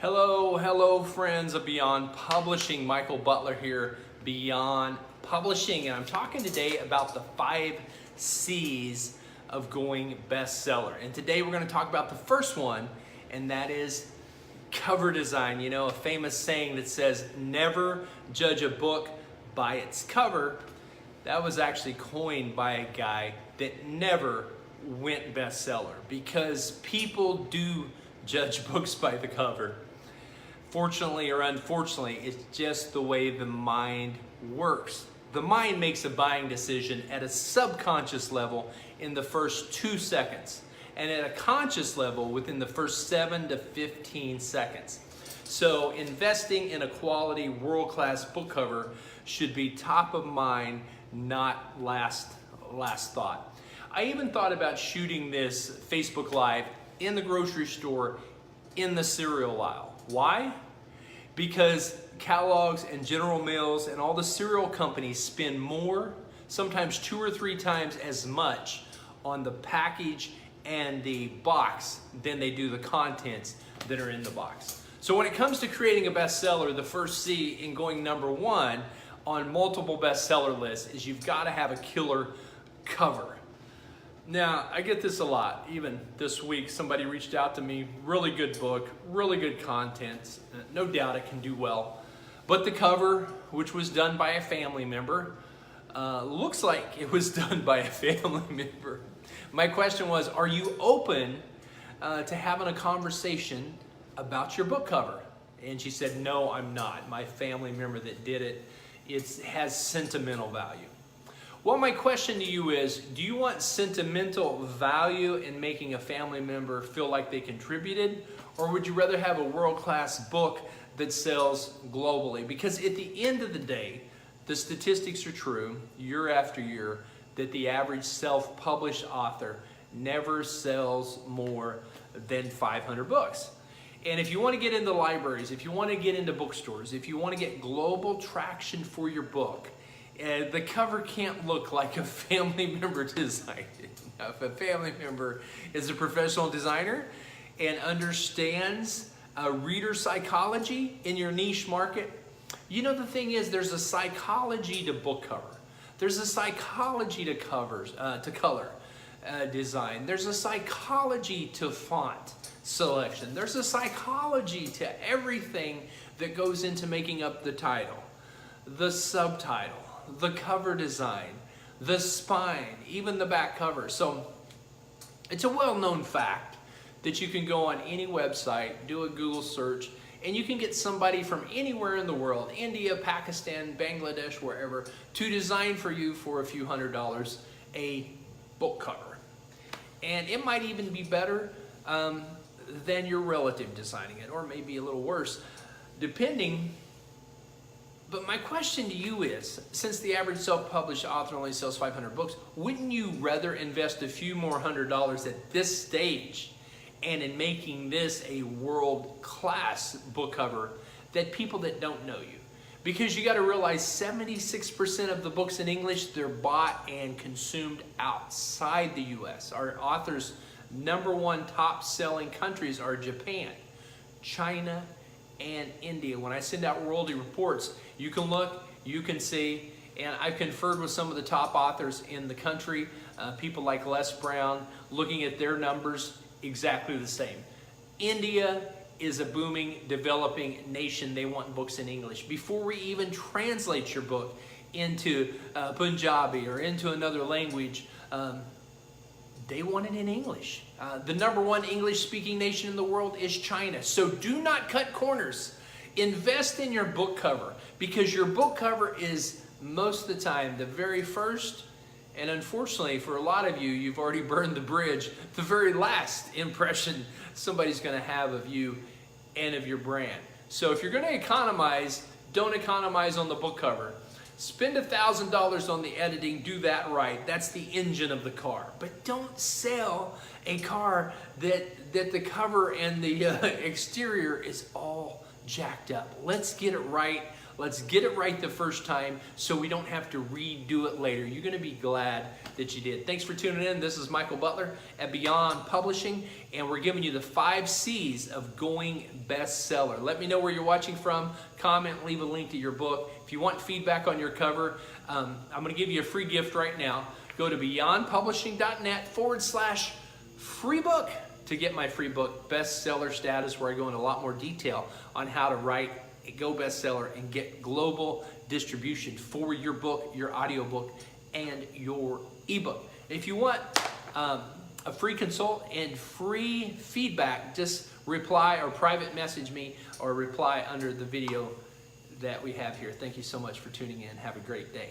Hello friends of Beyond Publishing. Michael Butler here, Beyond Publishing, and I'm talking today about the 5 C's of going bestseller. And today we're going to talk about the first one, and that is cover design. You know, a famous saying that says, never judge a book by its cover. That was actually coined by a guy that never went bestseller, because people do judge books by the cover. Fortunately or unfortunately, it's just the way the mind works. The mind makes a buying decision at a subconscious level in the first 2 seconds, and at a conscious level within the first 7 to 15 seconds. So investing in a quality world-class book cover should be top of mind, not last thought. I even thought about shooting this Facebook Live in the grocery store in the cereal aisle. Why? Because catalogs and General Mills and all the cereal companies spend more, sometimes 2 or 3 times as much on the package and the box than they do the contents that are in the box. So when it comes to creating a bestseller, the first C in going #1 on multiple bestseller lists is you've got to have a killer cover. Now, I get this a lot. Even this week, somebody reached out to me, really good book, really good content. No doubt it can do well. But the cover, which was done by a family member, looks like it was done by a family member. My question was, are you open to having a conversation about your book cover? And she said, no, I'm not. My family member that did it, it has sentimental value. Well, my question to you is, do you want sentimental value in making a family member feel like they contributed? Or would you rather have a world-class book that sells globally? Because at the end of the day, the statistics are true, year after year, that the average self-published author never sells more than 500 books. And if you want to get into libraries, if you want to get into bookstores, if you want to get global traction for your book, the cover can't look like a family member designed it. Now, if a family member is a professional designer and understands reader psychology in your niche market, you know, the thing is, there's a psychology to book cover. There's a psychology to covers, to color design. There's a psychology to font selection. There's a psychology to everything that goes into making up the title, the subtitle, the cover design, the spine, even the back cover. So it's a well-known fact that you can go on any website, do a Google search, and you can get somebody from anywhere in the world, India, Pakistan, Bangladesh, wherever, to design for you for a few $100s a book cover. And it might even be better than your relative designing it, or maybe a little worse, depending. But my question to you is, since the average self-published author only sells 500 books, wouldn't you rather invest a few more $100s at this stage and in making this a world-class book cover that people that don't know you? Because you got to realize 76% of the books in English, they're bought and consumed outside the U.S. Our authors' #1 top-selling countries are Japan, China, and India. When I send out worldly reports, you can look, you can see, and I've conferred with some of the top authors in the country, people like Les Brown, looking at their numbers, exactly the same. India is a booming, developing nation. They want books in English. Before we even translate your book into Punjabi or into another language, they want it in English. The #1 English-speaking nation in the world is China. So do not cut corners. Invest in your book cover, because your book cover is most of the time the very first, and unfortunately for a lot of you, you've already burned the bridge, the very last impression somebody's going to have of you and of your brand. So if you're going to economize, don't economize on the book cover. Spend $1,000 on the editing, do that right. That's the engine of the car. But don't sell a car that the cover and the exterior is all jacked up. Let's get it right. Let's get it right the first time so we don't have to redo it later. You're going to be glad that you did. Thanks for tuning in. This is Michael Butler at Beyond Publishing, and we're giving you the 5 C's of going bestseller. Let me know where you're watching from. Comment, leave a link to your book. If you want feedback on your cover, I'm going to give you a free gift right now. Go to beyondpublishing.net/free book to get my free book, Bestseller Status, where I go into a lot more detail on how to write a Go Bestseller and get global distribution for your book, your audiobook, and your ebook. If you want a free consult and free feedback, just reply or private message me or reply under the video that we have here. Thank you so much for tuning in. Have a great day.